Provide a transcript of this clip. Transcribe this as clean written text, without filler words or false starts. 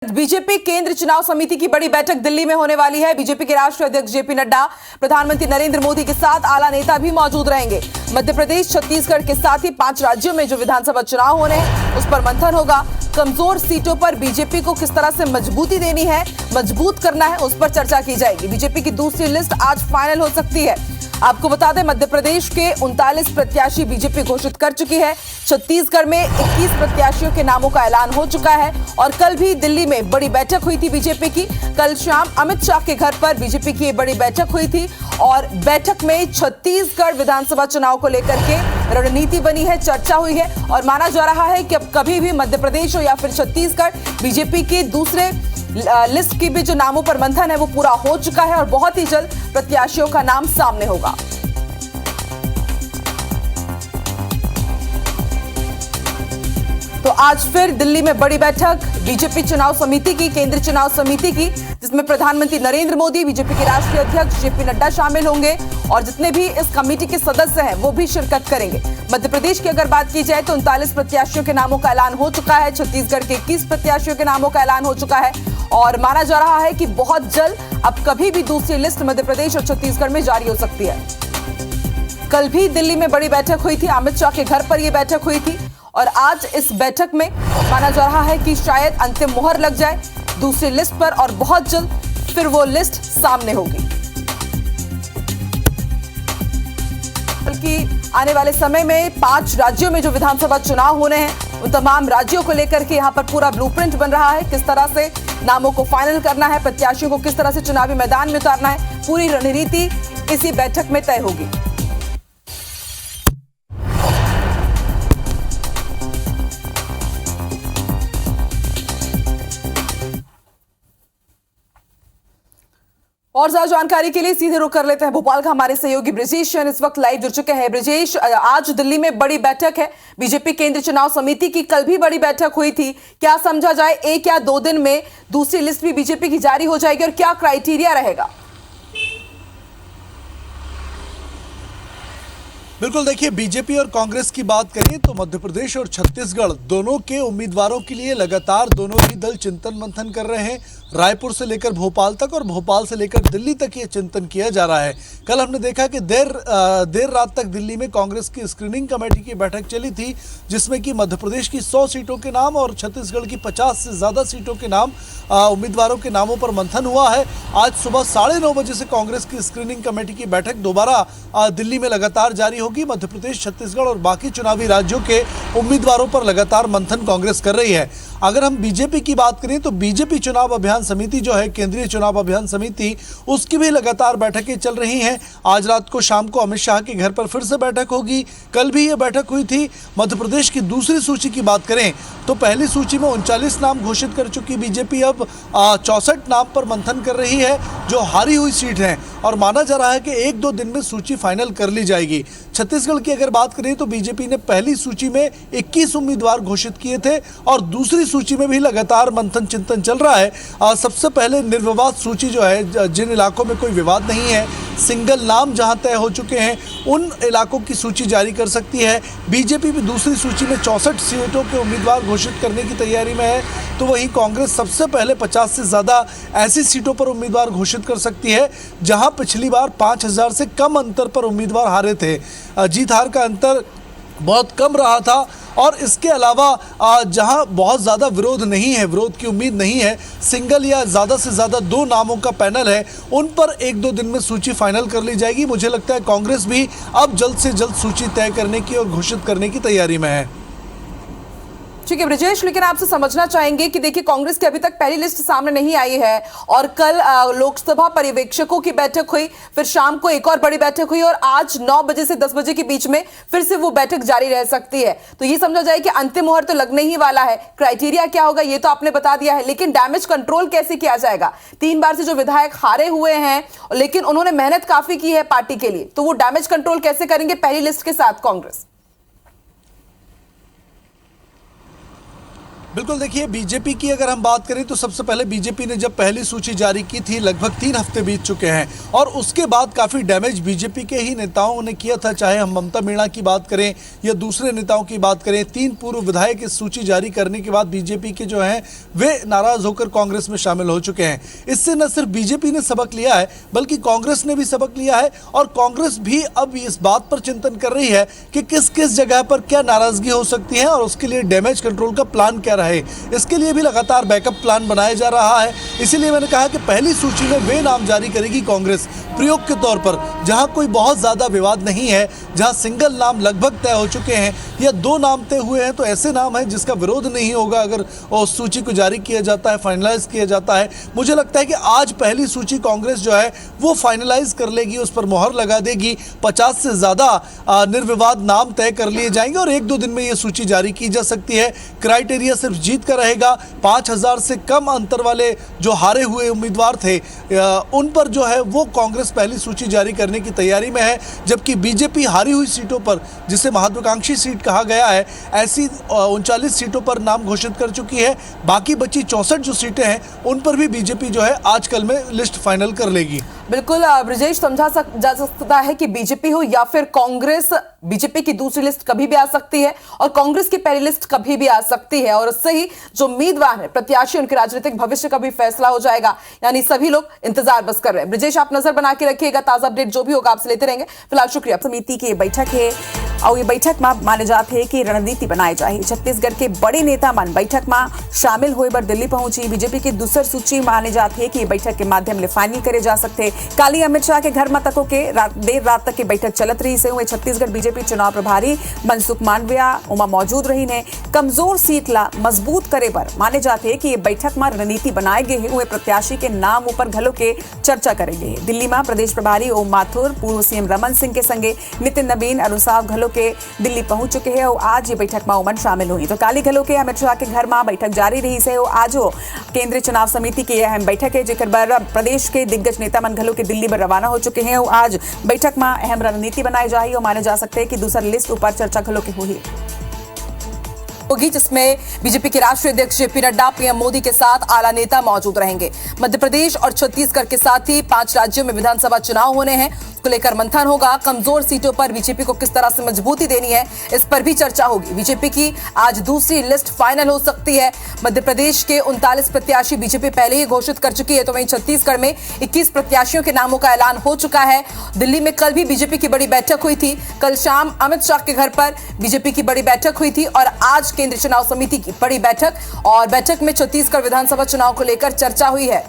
BJP केंद्र चुनाव समिति की बड़ी बैठक दिल्ली में होने वाली है। बीजेपी के राष्ट्रीय अध्यक्ष जेपी नड्डा, प्रधानमंत्री नरेंद्र मोदी के साथ आला नेता भी मौजूद रहेंगे। मध्य प्रदेश, छत्तीसगढ़ के साथ ही 5 राज्यों में जो विधानसभा चुनाव होने हैं उस पर मंथन होगा। कमजोर सीटों पर बीजेपी को किस तरह से मजबूती देनी है, मजबूत करना है, उस पर चर्चा की जाएगी। बीजेपी की दूसरी लिस्ट आज फाइनल हो सकती है। आपको बता दें, मध्य प्रदेश के 39 प्रत्याशी बीजेपी घोषित कर चुकी है। छत्तीसगढ़ में 21 प्रत्याशियों के नामों का ऐलान हो चुका है और कल भी दिल्ली में बड़ी बैठक हुई थी बीजेपी की। कल शाम अमित शाह के घर पर बीजेपी की बड़ी बैठक हुई थी और बैठक में छत्तीसगढ़ विधानसभा चुनाव को लेकर के रणनीति बनी है, चर्चा हुई है और माना जा रहा है कि अब कभी भी मध्य प्रदेश हो या फिर छत्तीसगढ़, बीजेपी के दूसरे लिस्ट की भी जो नामों पर मंथन है वो पूरा हो चुका है और बहुत ही जल्द प्रत्याशियों का नाम सामने होगा। तो आज फिर दिल्ली में बड़ी बैठक बीजेपी चुनाव समिति की, केंद्रीय चुनाव समिति की, जिसमें प्रधानमंत्री नरेंद्र मोदी, बीजेपी के राष्ट्रीय अध्यक्ष जेपी नड्डा शामिल होंगे और जितने भी इस कमेटी के सदस्य हैं वो भी शिरकत करेंगे। मध्य प्रदेश की अगर बात की जाए तो 39 प्रत्याशियों के नामों का ऐलान हो चुका है। छत्तीसगढ़ के 21 प्रत्याशियों के नामों का ऐलान हो चुका है और माना जा रहा है कि बहुत जल्द अब कभी भी दूसरी लिस्ट मध्य प्रदेश और छत्तीसगढ़ में जारी हो सकती है। कल भी दिल्ली में बड़ी बैठक हुई थी, अमित शाह के घर पर यह बैठक हुई थी और आज इस बैठक में माना जा रहा है कि शायद अंतिम मुहर लग जाए दूसरी लिस्ट पर और बहुत जल्द फिर वो लिस्ट सामने होगी। बल्कि आने वाले समय में 5 राज्यों में जो विधानसभा चुनाव होने हैं उन तमाम राज्यों को लेकर के यहाँ पर पूरा ब्लूप्रिंट बन रहा है। किस तरह से नामों को फाइनल करना है, प्रत्याशियों को किस तरह से चुनावी मैदान में उतारना है, पूरी रणनीति इसी बैठक में तय होगी। और ज्यादा जानकारी के लिए सीधे रुख कर लेते हैं भोपाल का हमारे सहयोगी ब्रिजेश इस वक्त लाइव जुड़ चुके हैं। ब्रिजेश, आज दिल्ली में बड़ी बैठक है बीजेपी केंद्रीय चुनाव समिति की, कल भी बड़ी बैठक हुई थी। क्या समझा जाए, 1 या 2 दिन में दूसरी लिस्ट भी बीजेपी की जारी हो जाएगी और क्या क्राइटेरिया रहेगा? बिल्कुल, देखिए, बीजेपी और कांग्रेस की बात करें तो मध्य प्रदेश और छत्तीसगढ़ दोनों के उम्मीदवारों के लिए लगातार दोनों ही दल चिंतन मंथन कर रहे हैं। रायपुर से लेकर भोपाल तक और भोपाल से लेकर दिल्ली तक ये चिंतन किया जा रहा है। कल हमने देखा कि देर रात तक दिल्ली में कांग्रेस की स्क्रीनिंग कमेटी की बैठक चली थी, जिसमें कि मध्य प्रदेश की 100 सीटों के नाम और छत्तीसगढ़ की 50 से ज़्यादा सीटों के नाम उम्मीदवारों के नामों पर मंथन हुआ है। आज सुबह 9:30 बजे से कांग्रेस की स्क्रीनिंग कमेटी की बैठक दोबारा दिल्ली में लगातार जारी होगी। मध्य प्रदेश, छत्तीसगढ़ और बाकी चुनावी राज्यों के उम्मीदवारों पर लगातार मंथन कांग्रेस कर रही है। अगर हम बीजेपी की बात करें तो बीजेपी चुनाव अभियान समिति जो है, केंद्रीय चुनाव अभियान समिति, उसकी भी लगातार बैठकें चल रही हैं। आज रात को शाम को अमित शाह के घर पर फिर से बैठक होगी। कल भी ये बैठक हुई थी। मध्य प्रदेश की दूसरी सूची की बात करें तो पहली सूची में 39 नाम घोषित कर चुकी बीजेपी अब 64 नाम पर मंथन कर रही है जो हारी हुई सीट हैं और माना जा रहा है कि 1-2 दिन में सूची फाइनल कर ली जाएगी। छत्तीसगढ़ की अगर बात करें तो बीजेपी ने पहली सूची में 21 उम्मीदवार घोषित किए थे और दूसरी सूची में भी लगातार मंथन चिंतन चल रहा है। सबसे पहले निर्विवाद सूची जो है, जिन इलाकों में कोई विवाद नहीं है, सिंगल नाम जहां तय हो चुके हैं, उन इलाकों की सूची जारी कर सकती है। बीजेपी भी दूसरी सूची में 64 सीटों के उम्मीदवार घोषित करने की तैयारी में है, तो वहीं कांग्रेस सबसे पहले 50 से ज़्यादा ऐसी सीटों पर उम्मीदवार घोषित कर सकती है जहां पिछली बार 5000 से कम अंतर पर उम्मीदवार हारे थे। जीत हार का अंतर बहुत कम रहा था और इसके अलावा जहां बहुत ज़्यादा विरोध नहीं है, विरोध की उम्मीद नहीं है, सिंगल या ज़्यादा से ज़्यादा 2 नामों का पैनल है, उन पर 1-2 दिन में सूची फाइनल कर ली जाएगी। मुझे लगता है कांग्रेस भी अब जल्द से जल्द सूची तय करने की और घोषित करने की तैयारी में है। ठीक है ब्रिजेश, लेकिन आपसे समझना चाहेंगे कि देखिए, कांग्रेस की अभी तक पहली लिस्ट सामने नहीं आई है और कल लोकसभा पर्यवेक्षकों की बैठक हुई, फिर शाम को एक और बड़ी बैठक हुई और आज 9 बजे से 10 बजे के बीच में फिर से वो बैठक जारी रह सकती है। तो ये समझा जाए कि अंतिम मुहर तो लगने ही वाला है। क्राइटेरिया क्या होगा ये तो आपने बता दिया है, लेकिन डैमेज कंट्रोल कैसे किया जाएगा? 3 बार से जो विधायक हारे हुए हैं लेकिन उन्होंने मेहनत काफी की है पार्टी के लिए, तो वो डैमेज कंट्रोल कैसे करेंगे पहली लिस्ट के साथ कांग्रेस? बिल्कुल, देखिए बीजेपी की अगर हम बात करें तो सबसे पहले बीजेपी ने जब पहली सूची जारी की थी लगभग 3 हफ्ते बीत चुके हैं और उसके बाद काफ़ी डैमेज बीजेपी के ही नेताओं ने किया था। चाहे हम ममता मीणा की बात करें या दूसरे नेताओं की बात करें, 3 पूर्व विधायक इस सूची जारी करने के बाद बीजेपी के जो हैं वे नाराज होकर कांग्रेस में शामिल हो चुके हैं। इससे न सिर्फ बीजेपी ने सबक लिया है बल्कि कांग्रेस ने भी सबक लिया है और कांग्रेस भी अब इस बात पर चिंतन कर रही है कि किस किस जगह पर क्या नाराजगी हो सकती है और उसके लिए डैमेज कंट्रोल का प्लान क्या रहे। इसके लिए भी लगातार बैकअप प्लान बनाया जा रहा है। इसीलिए मैंने कहा कि पहली सूची में वे नाम जारी करेगी कांग्रेस प्रयोग के तौर पर जहां कोई बहुत ज़्यादा विवाद नहीं है, जहां सिंगल नाम लगभग तय हो चुके हैं या 2 नाम तय हुए हैं, तो ऐसे नाम हैं जिसका विरोध नहीं होगा अगर उस सूची को जारी किया जाता है, फाइनलाइज किया जाता है। मुझे लगता है कि आज पहली सूची कांग्रेस जो है वो फाइनलाइज कर लेगी, उस पर मोहर लगा देगी। 50 से ज़्यादा निर्विवाद नाम तय कर लिए जाएंगे और 1-2 दिन में ये सूची जारी की जा सकती है। क्राइटेरिया सिर्फ जीत का रहेगा। 5000 से कम अंतर वाले जो हारे हुए उम्मीदवार थे उन पर जो है वो कांग्रेस पहली सूची जारी करने की तैयारी में है, जबकि बीजेपी हारी हुई सीटों पर, जिसे महत्वाकांक्षी सीट कहा गया है, ऐसी 39 सीटों पर नाम घोषित कर चुकी है। बाकी बची 64 जो सीटें हैं उन पर भी बीजेपी जो है आज कल में लिस्ट फाइनल कर लेगी। बिल्कुल ब्रजेश, समझा जा सकता है कि बीजेपी हो या फिर कांग्रेस, बीजेपी की दूसरी लिस्ट कभी भी आ सकती है और कांग्रेस की पहली लिस्ट कभी भी आ सकती है और उससे ही जो उम्मीदवार है, प्रत्याशी, उनके राजनीतिक भविष्य का भी फैसला हो जाएगा। यानी सभी लोग इंतजार बस कर रहे हैं। ब्रजेश, आप नजर बना के रखिएगा, ताजा अपडेट जो भी होगा आपसे लेते रहेंगे। फिलहाल शुक्रिया। समिति की बैठक है और ये बैठक में माने जाते हैं कि रणनीति बनाई जाए। छत्तीसगढ़ के बड़े नेता मन बैठक में शामिल हुए बर दिल्ली पहुंची। बीजेपी की दूसरी सूची माने जाते हैं कि बैठक के माध्यम से फाइनल करे जा सकते। काली अमित शाह के घर में तको के देर रात तक की बैठक चलत रही से हुए छत्तीसगढ़ बीजेपी चुनाव प्रभारी मनसुख मांडविया उमा मौजूद रही ने। कमजोर सीट ला मजबूत करे पर माने जाते हैं कि ये बैठक में रणनीति बनाए गए हुए प्रत्याशी के नाम ऊपर घलों के चर्चा करेंगे। दिल्ली में प्रदेश प्रभारी ओम माथुर, पूर्व सीएम रमन सिंह के संगे नितिन नबीन, अरुण साव घलों के दिल्ली पहुंच चुके हैं और आज ये बैठक में उमन शामिल हुई। तो काली घलों के अमित शाह के घर में बैठक जारी रही से आज केंद्रीय चुनाव समिति की अहम बैठक है, जेकर बर प्रदेश के दिग्गज नेता मन घलों के दिल्ली में रवाना हो चुके हैं और आज बैठक में अहम रणनीति बनाई जाए और माने जा सकते हैं कि दूसरी लिस्ट ऊपर चर्चा घलों की हुई होगी, जिसमें बीजेपी के राष्ट्रीय अध्यक्ष जेपी नड्डा, पीएम मोदी के साथ आला नेता मौजूद रहेंगे। मध्य प्रदेश और छत्तीसगढ़ के साथ ही 5 राज्यों में विधानसभा चुनाव होने हैं, को लेकर मंथन होगा। कमजोर सीटों पर बीजेपी को किस तरह से मजबूती देनी है, इस पर भी चर्चा होगी। बीजेपी की आज दूसरी लिस्ट फाइनल हो सकती है। मध्य प्रदेश के 39 प्रत्याशी बीजेपी पहले ही घोषित कर चुकी है, तो वहीं छत्तीसगढ़ में 21 प्रत्याशियों के नामों का ऐलान हो चुका है। दिल्ली में कल भी बीजेपी की बड़ी बैठक हुई थी। कल शाम अमित शाह के घर पर बीजेपी की बड़ी बैठक हुई थी और आज केंद्रीय चुनाव समिति की बड़ी बैठक और बैठक में छत्तीसगढ़ विधानसभा चुनाव को लेकर चर्चा हुई है।